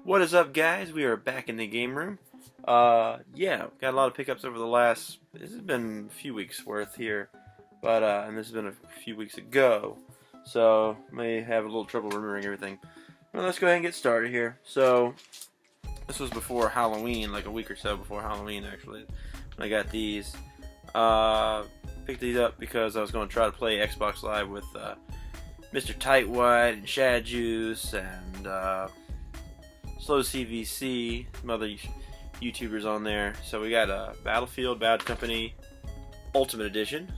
What is up, guys? We are back in the game room. Yeah, got a lot of pickups over the last. This has been a few weeks worth here, but and this has been a few weeks ago, so may have a little trouble remembering everything. Well, let's go ahead and get started here. So this was before Halloween, like a week or so before Halloween, actually, when I got these. Picked these up because I was going to try to play Xbox Live with Mr. Tightwad and Shad Juice and Slow CVC, some other YouTubers on there. So we got a Battlefield Bad Company Ultimate Edition,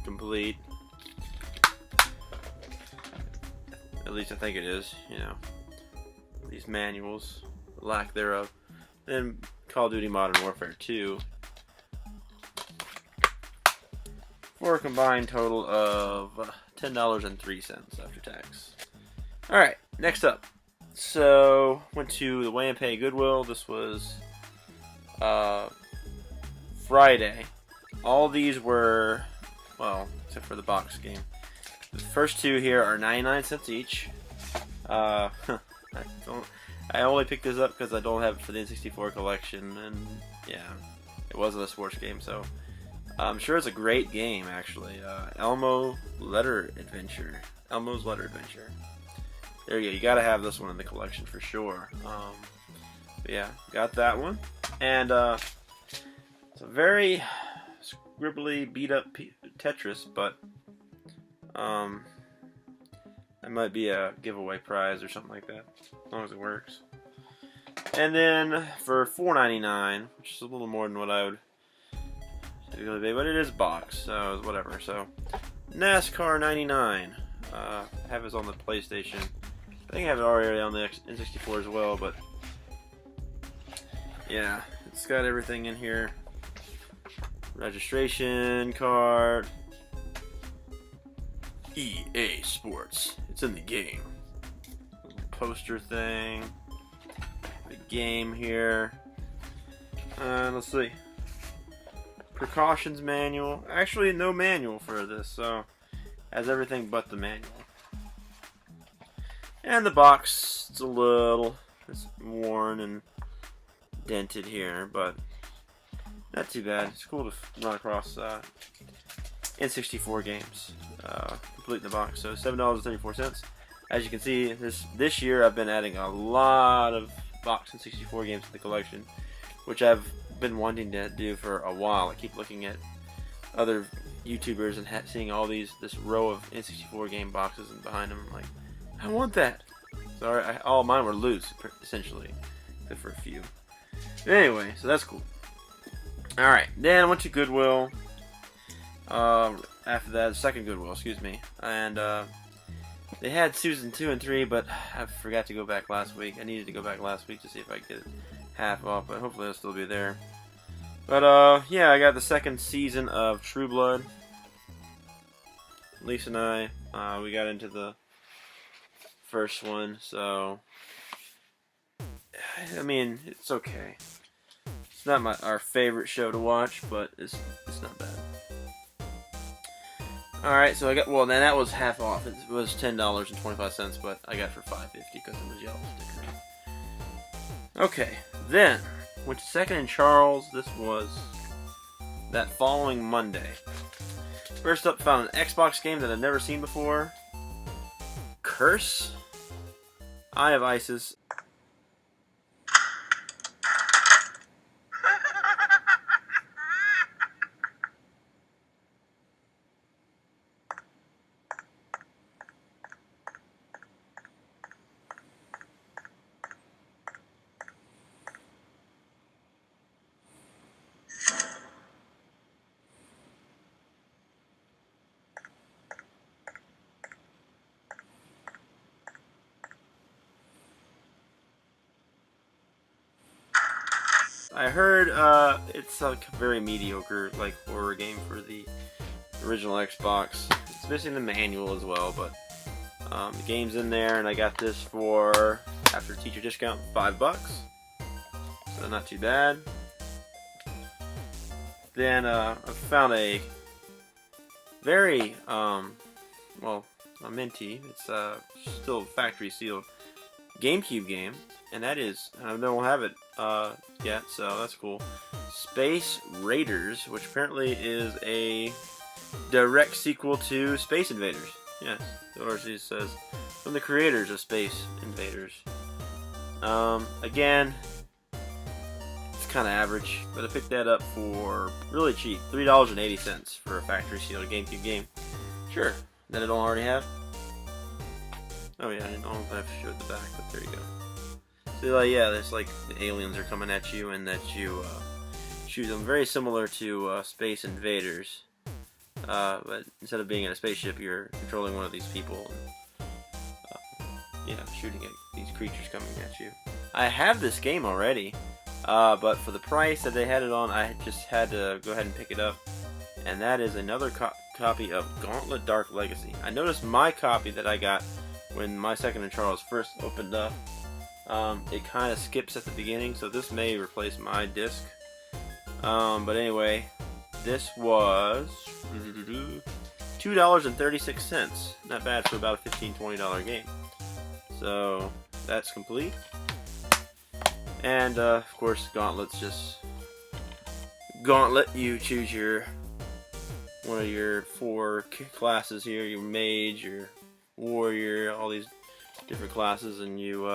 complete. At least I think it is. You know, these manuals, lack thereof. Then Call of Duty Modern Warfare 2. For a combined total of $10.03 after tax. Alright, next up. So, went to the Way and Pay Goodwill. This was Friday. All these were, well, except for the box game. The first two here are 99 cents each. I only picked this up because I don't have it for the N64 collection, and yeah, it wasn't a sports game, so I'm sure it's a great game, actually. Elmo's Letter Adventure. There you go. You gotta have this one in the collection for sure. But yeah, got that one, and it's a very scribbly, beat up Tetris, but that might be a giveaway prize or something like that, as long as it works. And then for $4.99, which is a little more than what I would typically pay, but it is box, so whatever. So NASCAR 99. I have this on the PlayStation. I think I have it already on the N64 as well, but yeah, it's got everything in here. Registration card. EA Sports. It's in the game. Little poster thing. The game here. Let's see. Precautions manual. Actually, no manual for this, so has everything but the manual. And the box, it's worn and dented here, but not too bad. It's cool to run across N64 games complete in the box. So $7.34. As you can see, this year I've been adding a lot of box N64 games to the collection, which I've been wanting to do for a while. I keep looking at other YouTubers and seeing all this row of N64 game boxes, and behind them I'm like, I want that. So all mine were loose, essentially, except for a few. But anyway, so that's cool. Alright, then I went to Goodwill. After that, second Goodwill, excuse me. And they had Season 2 and 3, but I forgot to go back last week. I needed to go back last week to see if I could get it half off, but hopefully it'll still be there. But yeah, I got the second season of True Blood. Lisa and I, we got into the first one, so I mean, it's okay. It's not our favorite show to watch, but it's not bad. Alright, so I got, well, then that was half off. It was $10.25, but I got it for $5.50 because it was yellow sticker. Okay, then went to Second and Charles. This was that following Monday. First up, found an Xbox game that I've never seen before. Curse? Eye of Isis. I heard it's a very mediocre horror game for the original Xbox. It's missing the manual as well, but the game's in there, and I got this for, after teacher discount, $5. So not too bad. Then I found a very well, a minty. It's still factory sealed GameCube game, and that is, I don't have it yet, so that's cool. Space Raiders, which apparently is a direct sequel to Space Invaders. Yes, the ORC says from the creators of Space Invaders. Again, it's kind of average, but I picked that up for really cheap, $3.80 for a factory sealed GameCube game. Sure, that I don't already have. Oh yeah, I don't know if I have to show it the back, but there you go. So like, yeah, there's like the aliens are coming at you, and that you shoot them. Very similar to Space Invaders, but instead of being in a spaceship, you're controlling one of these people. And, yeah, shooting at these creatures coming at you. I have this game already, but for the price that they had it on, I just had to go ahead and pick it up. And that is another copy of Gauntlet Dark Legacy. I noticed my copy that I got when my Second and Charles first opened up, it kind of skips at the beginning, so this may replace my disc. But anyway, this was $2.36. Not bad for about a $15-$20 game. So that's complete. And of course, Gauntlet's just Gauntlet. You choose your one of your 4 classes here: your mage, your warrior, all these different classes, and you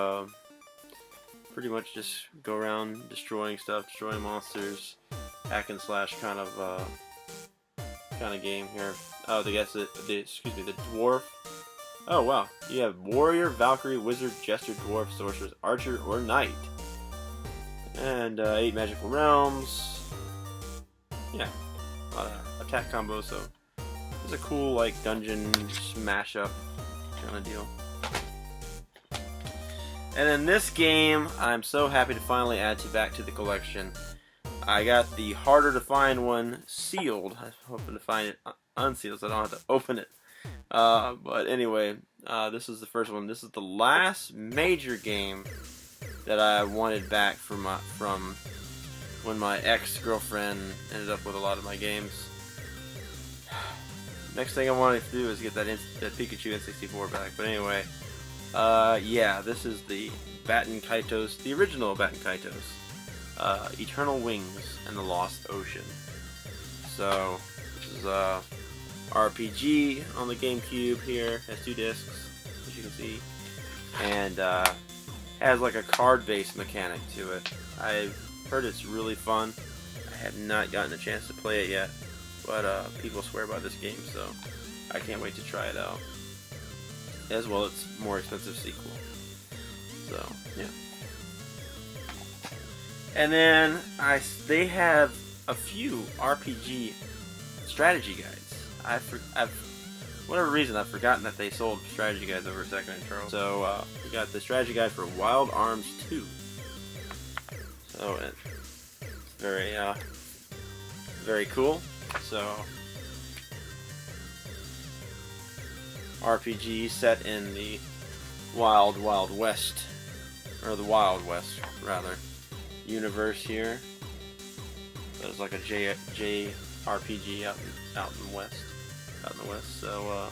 pretty much just go around destroying stuff, destroying monsters, hack and slash kind of game here. Oh, excuse me, the dwarf. Oh wow, you have warrior, Valkyrie, wizard, jester, dwarf, sorceress, archer, or knight, and 8 magical realms. Yeah, a lot of attack combos. So it's a cool like dungeon smash up kind of deal. And in this game, I'm so happy to finally add back to the collection. I got the harder to find one sealed. I was hoping to find it unsealed so I don't have to open it. But anyway, this is the first one. This is the last major game that I wanted back from when my ex-girlfriend ended up with a lot of my games. Next thing I wanted to do is get that Pikachu N64 back. But anyway, yeah, this is the Baton Kaitos, the original Baton Kaitos, Eternal Wings and the Lost Ocean. So this is RPG on the GameCube here. Has 2 discs, as you can see, and has like a card-based mechanic to it. I've heard it's really fun. I have not gotten a chance to play it yet, but people swear by this game, so I can't wait to try it out. As well, it's a more expensive sequel. So yeah. And then they have a few RPG strategy guides. For whatever reason, I've forgotten that they sold strategy guides over Second and Charles. So we got the strategy guide for Wild Arms 2. So it's very cool. So RPG set in the Wild West, or the Wild West rather, universe here. There's like a JRPG out in the West. So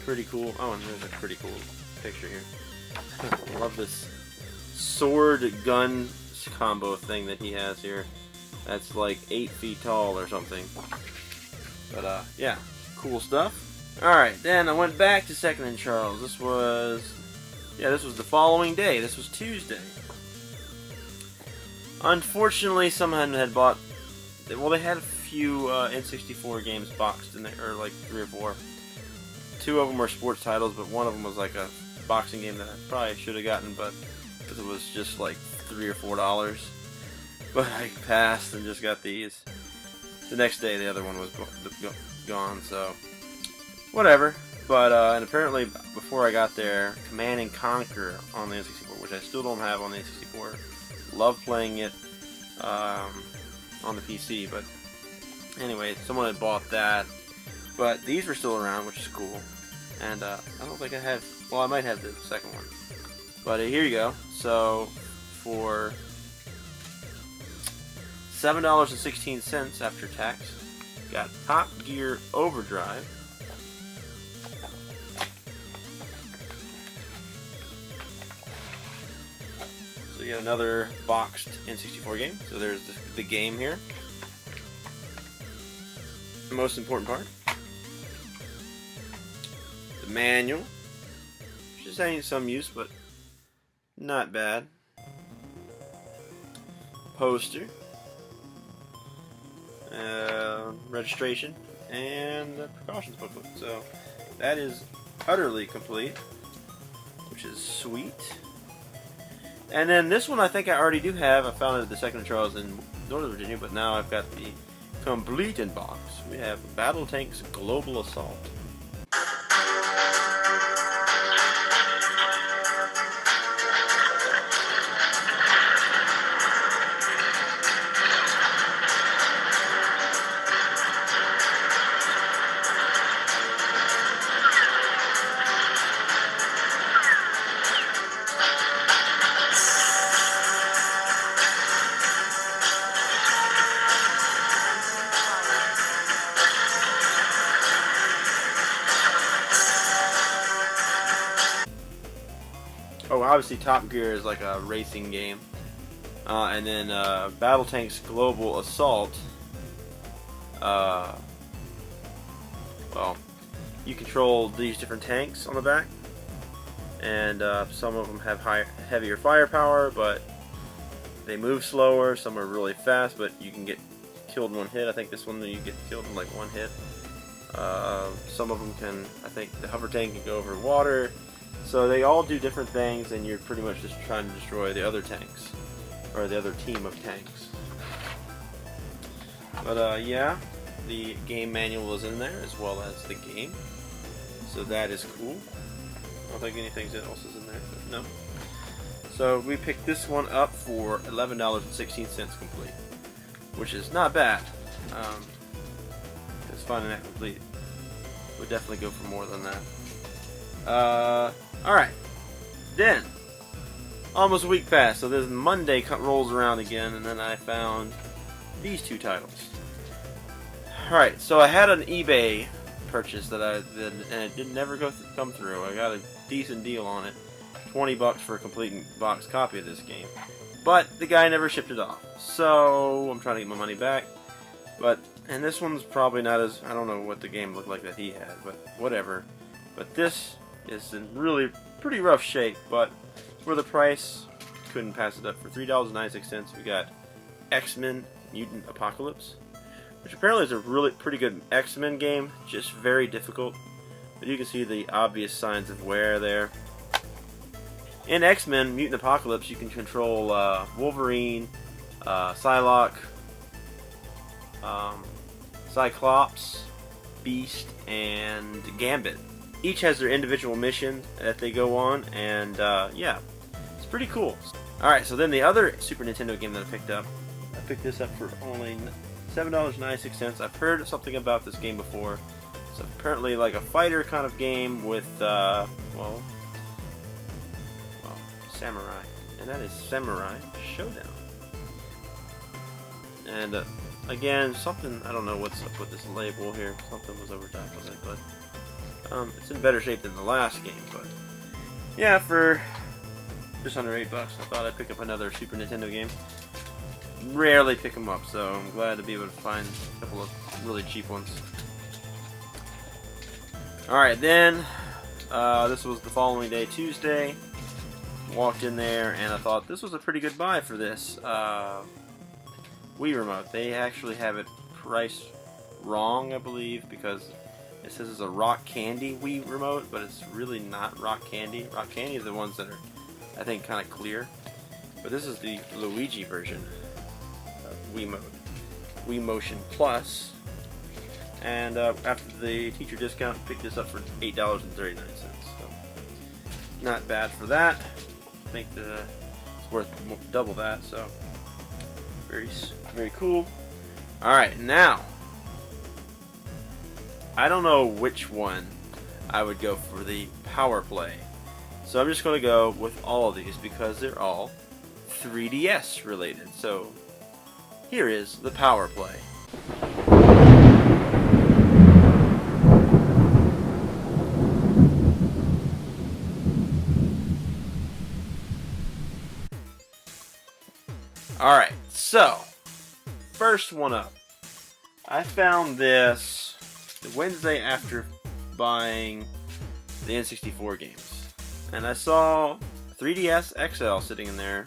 pretty cool. Oh, and there's a pretty cool picture here. I love this sword gun combo thing that he has here. That's like 8 feet tall or something. But yeah, cool stuff. Alright, then I went back to Second and Charles. This was the following day. This was Tuesday. Unfortunately, someone had bought, well, they had a few N64 games boxed in there, or like 3 or 4. 2 of them were sports titles, but one of them was like a boxing game that I probably should have gotten, but because it was just like $3 or $4. But I passed and just got these. The next day, the other one was gone, so whatever. But and apparently, before I got there, Command & Conquer on the N64, which I still don't have on the N64. Love playing it on the PC, but anyway, someone had bought that. But these were still around, which is cool. And I don't think I have, well, I might have the second one. But here you go. So for $7.16 after tax, got Top Gear Overdrive. yet another boxed N64 game. So there's the game here. The most important part. The manual. Just having some use, but not bad. Poster. Registration. And the precautions booklet. So that is utterly complete, which is sweet. And then this one I think I already do have. I found it at the Second Charles in Northern Virginia, but now I've got the complete in box. We have Battle Tanks Global Assault. Oh, obviously Top Gear is like a racing game. And then Battle Tanks Global Assault. Well, you control these different tanks on the back. And some of them have heavier firepower, but they move slower. Some are really fast, but you can get killed in one hit. I think this one you get killed in like one hit. Some of them can, I think the hover tank can go over water. So they all do different things, and you're pretty much just trying to destroy the other tanks, or the other team of tanks. But yeah, the game manual is in there, as well as the game. So that is cool. I don't think anything else is in there, but no. So we picked this one up for $11.16 complete, which is not bad. It's finding that complete. Would definitely go for more than that. Alright, then, almost a week passed, so this Monday rolls around again, and then I found these two titles. Alright, so I had an eBay purchase and it did never come through. I got a decent deal on it, $20 for a complete box copy of this game, but the guy never shipped it off, so I'm trying to get my money back. And this one's probably not as, I don't know what the game looked like that he had, but whatever. But this is in really pretty rough shape, but for the price, couldn't pass it up. For $3.96, we got X-Men Mutant Apocalypse, which apparently is a really pretty good X-Men game, just very difficult. But you can see the obvious signs of wear there. In X-Men Mutant Apocalypse, you can control Wolverine, Psylocke, Cyclops, Beast, and Gambit. Each has their individual mission that they go on, and yeah, it's pretty cool. Alright, so then the other Super Nintendo game that I picked this up for only $7.96. I've heard something about this game before. It's apparently like a fighter kind of game with, well, samurai. And that is Samurai Showdown. And again, something, I don't know what's up with this label here. Something was overdone with it, but it's in better shape than the last game. But yeah, for just under $8, I thought I'd pick up another Super Nintendo game. Rarely pick them up, so I'm glad to be able to find a couple of really cheap ones. Alright, then, this was the following day, Tuesday. Walked in there, and I thought this was a pretty good buy for this Wii remote. They actually have it priced wrong, I believe, because it says it's a Rock Candy Wii remote, but it's really not Rock Candy. Rock Candy is the ones that are, I think, kind of clear. But this is the Luigi version of Wii Motion Plus. And after the teacher discount, picked this up for $8.39. So not bad for that. I think it's worth double that. So very cool. All right, now I don't know which one I would go for the Power Play. So I'm just going to go with all of these because they're all 3DS related. So here is the Power Play. Alright, so, first one up. I found this the Wednesday after buying the N64 games. And I saw 3DS XL sitting in there.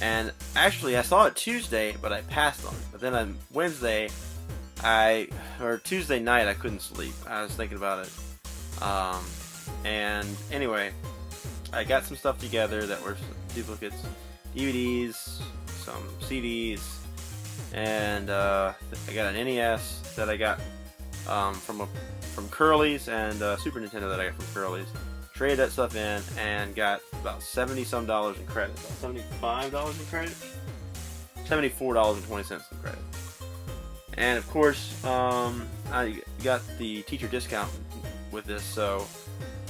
And actually, I saw it Tuesday, but I passed on it. But then on Wednesday, Tuesday night, I couldn't sleep. I was thinking about it. And anyway, I got some stuff together that were duplicates, DVDs, some CDs, and I got an NES that I got from Curly's, and Super Nintendo that I got from Curly's. Traded that stuff in and got about $70-some in credit. About $75 in credit? $74.20 in credit. And of course, I got the teacher discount with this, so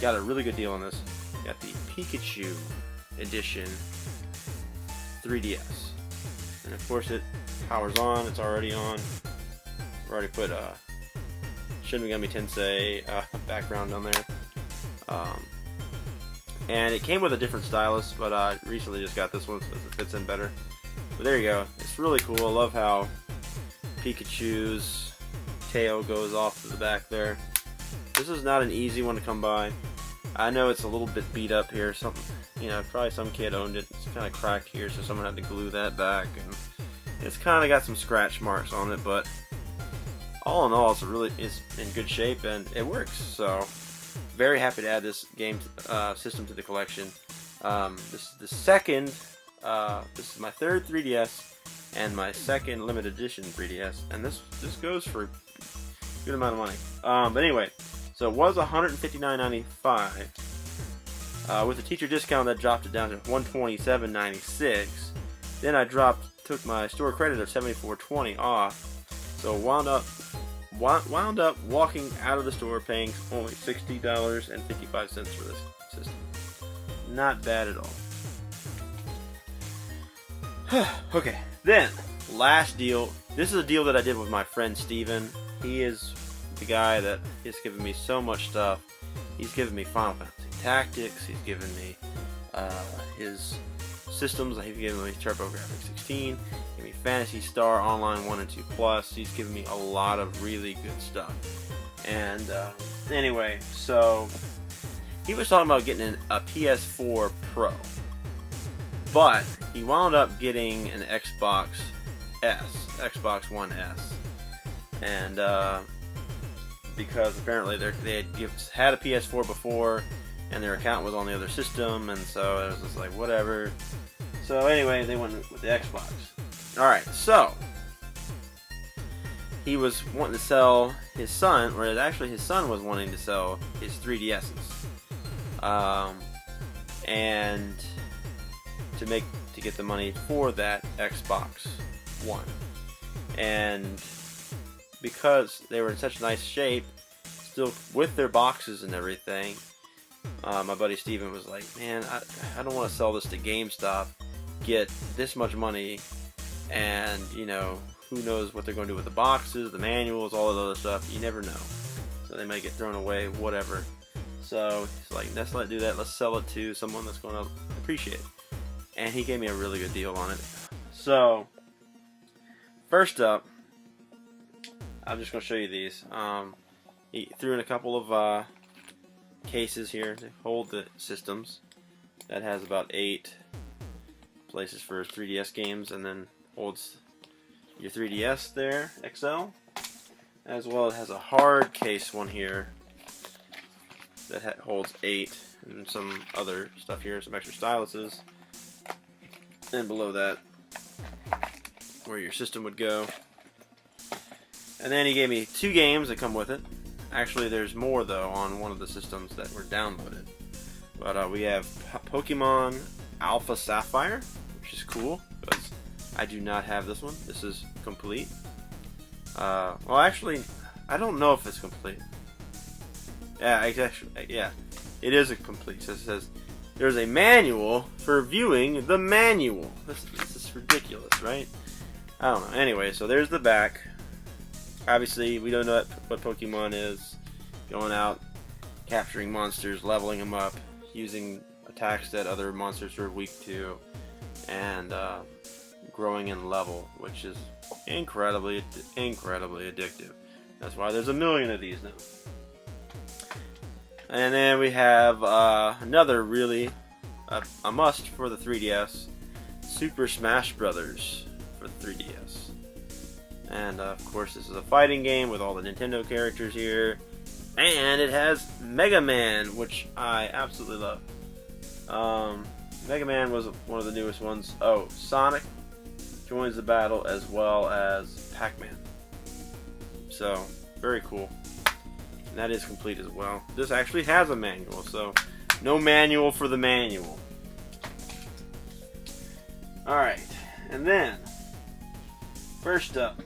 got a really good deal on this. Got the Pikachu edition 3DS. And of course it powers on, it's already on. I've already put Shin Megami Tensei background on there. And it came with a different stylus, but I recently just got this one so it fits in better. But there you go. It's really cool. I love how Pikachu's tail goes off to the back there. This is not an easy one to come by. I know it's a little bit beat up here. Probably some kid owned it. It's kind of cracked here, so someone had to glue that back. And it's kind of got some scratch marks on it, but all in all, it's in good shape and it works. So very happy to add this game system to the collection. This is the second. This is my third 3DS and my second limited edition 3DS, and this goes for a good amount of money. But anyway, so it was $159.95. With the teacher discount, that dropped it down to $127.96. Then I took my store credit of $74.20 off, so wound up walking out of the store paying only $60.55 for this system. Not bad at all. Okay, then last deal. This is a deal that I did with my friend Steven. He is the guy that has given me so much stuff. He's given me Final Fantasy Tactics. He's given me his systems. He's given me TurboGrafx 16. Give me Phantasy Star Online 1 and 2 Plus. He's given me a lot of really good stuff. And anyway, so he was talking about getting a PS4 Pro, but he wound up getting an Xbox One S, and because apparently they had a PS4 before, and their account was on the other system, and so it was just like whatever. So anyway, they went with the Xbox. Alright, so he was wanting to sell his son, or actually his son was wanting to sell his 3DSs, and to get the money for that Xbox One. And because they were in such nice shape, still with their boxes and everything, my buddy Steven was like, man, I don't want to sell this to GameStop, get this much money, and who knows what they're going to do with the boxes, the manuals, all of the other stuff. You never know. So they might get thrown away, whatever. So he's like, let's not do that. Let's sell it to someone that's going to appreciate it. And he gave me a really good deal on it. So first up, I'm just going to show you these. He threw in a couple of cases here to hold the systems. That has about 8 places for 3DS games, and then holds your 3DS there, XL. As well, it has a hard case one here that holds 8, and some other stuff here, some extra styluses. And below that, where your system would go. And then he gave me 2 games that come with it. Actually, there's more though on one of the systems that were downloaded. But we have Pokemon Alpha Sapphire, which is cool because I do not have this one. This is complete. Well, actually, I don't know if it's complete. Yeah, it is a complete. So it says there's a manual for viewing the manual. This is ridiculous, right? I don't know. Anyway, so there's the back. Obviously, we don't know what Pokemon is. Going out, capturing monsters, leveling them up, using attacks that other monsters are weak to. and growing in level, which is incredibly addictive. That's why there's a million of these now. And then we have another really a must for the 3DS, Super Smash Brothers for the 3DS. And of course this is a fighting game with all the Nintendo characters here. And it has Mega Man, which I absolutely love. Mega Man was one of the newest ones. Oh, Sonic joins the battle as well as Pac-Man. So, very cool. And that is complete as well. This actually has a manual, so no manual for the manual. Alright, and then, first up,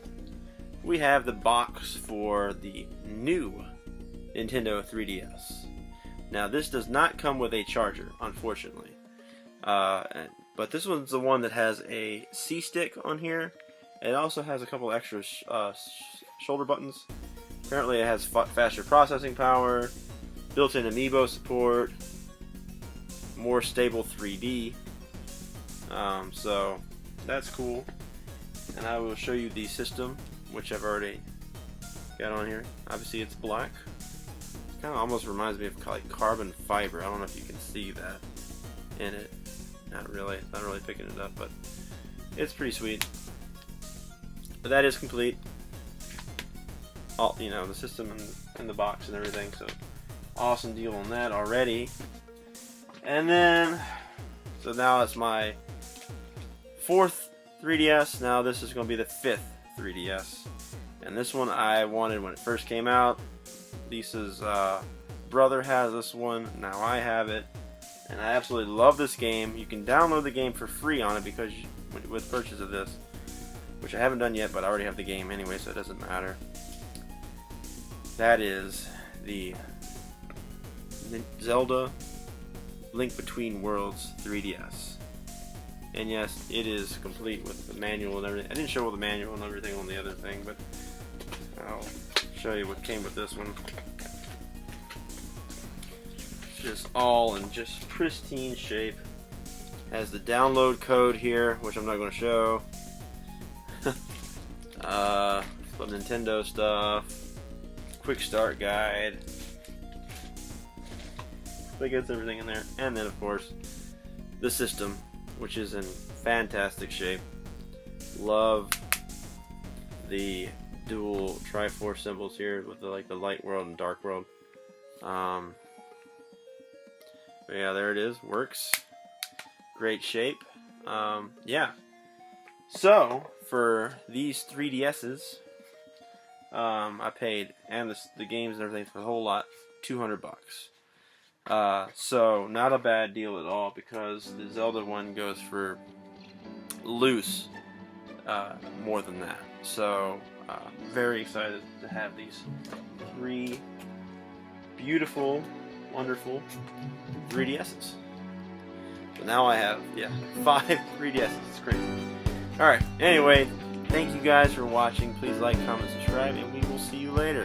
we have the box for the new Nintendo 3DS. Now, this does not come with a charger, unfortunately. But this one's the one that has a C-stick on here. It also has a couple extra shoulder buttons. Apparently it has faster processing power, built-in amiibo support, more stable 3D. So that's cool. And I will show you the system, which I've already got on here. Obviously it's black. It kind of almost reminds me of like carbon fiber. I don't know if you can see that in it. Not really picking it up, but it's pretty sweet. But that is complete. All, you know, the system and the box and everything, so awesome deal on that already. And then, so now it's my 4th 3DS. Now this is going to be the 5th 3DS. And this one I wanted when it first came out. Lisa's brother has this one. Now I have it. And I absolutely love this game. You can download the game for free on it because with purchase of this, which I haven't done yet, but I already have the game anyway, so it doesn't matter. That is the Zelda Link Between Worlds 3DS. And yes, it is complete with the manual and everything. I didn't show all the manual and everything on the other thing, but I'll show you what came with this one. Just all in just pristine shape. Has the download code here, which I'm not going to show. Some Nintendo stuff. Quick start guide. That gets everything in there. And then of course the system, which is in fantastic shape. Love the dual Triforce symbols here with the light world and dark world. But yeah, there it is. Works. Great shape. Yeah. So for these 3DSs, I paid, and the games and everything for the whole lot, $200. So not a bad deal at all, because the Zelda one goes for loose more than that. So very excited to have these 3 beautiful, wonderful 3DSs. So now I have 5 3DSs. It's crazy. Alright, anyway, thank you guys for watching. Please like, comment, subscribe, and we will see you later.